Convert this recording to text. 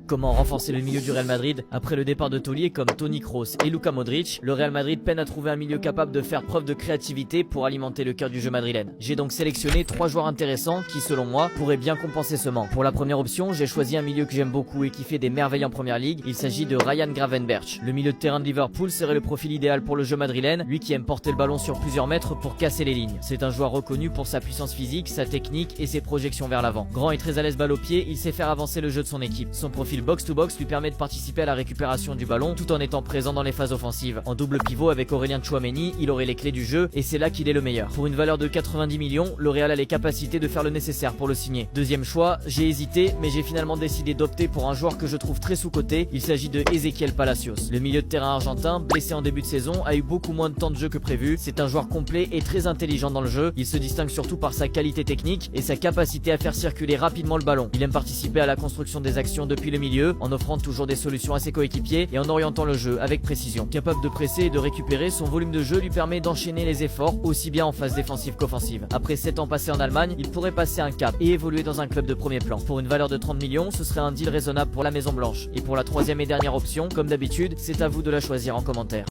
Comment renforcer le milieu du Real Madrid après le départ de tauliers comme Toni Kroos et Luka Modric? Le Real Madrid peine à trouver un milieu capable de faire preuve de créativité pour alimenter le cœur du jeu madrilène. J'ai donc sélectionné 3 joueurs intéressants qui, selon moi, pourraient bien compenser ce manque. Pour la première option, j'ai choisi un milieu que j'aime beaucoup et qui fait des merveilles en première ligue. Il s'agit de Ryan Gravenberch. Le milieu de terrain de Liverpool serait le profil idéal pour le jeu madrilène, lui qui aime porter le ballon sur plusieurs mètres pour casser les lignes. C'est un joueur reconnu pour sa puissance physique, sa technique et ses projections vers l'avant. Grand et très à l'aise balle au pied, il sait faire avancer le jeu de son équipe. Son profil box-to-box lui permet de participer à la récupération du ballon tout en étant présent dans les phases offensives. En double pivot avec Aurélien Tchouaméni, il aurait les clés du jeu et c'est là qu'il est le meilleur. Pour une valeur de 90 millions, le Real a les capacités de faire le nécessaire pour le signer. Deuxième choix, j'ai hésité mais j'ai finalement décidé d'opter pour un joueur que je trouve très sous-coté. Il s'agit de Ezequiel Palacios. Le milieu de terrain argentin, blessé en début de saison, a eu beaucoup moins de temps de jeu que prévu. C'est un joueur complet et très intelligent dans le jeu. Il se distingue surtout par sa qualité technique et sa capacité à faire circuler rapidement le ballon. Il aime participer à la construction des actions depuis le milieu, en offrant toujours des solutions à ses coéquipiers et en orientant le jeu avec précision. Capable de presser et de récupérer, son volume de jeu lui permet d'enchaîner les efforts aussi bien en phase défensive qu'offensive. Après 7 ans passés en Allemagne, il pourrait passer un cap et évoluer dans un club de premier plan. Pour une valeur de 30 millions, ce serait un deal raisonnable pour la Maison Blanche. Et pour la troisième et dernière option, comme d'habitude, c'est à vous de la choisir en commentaire.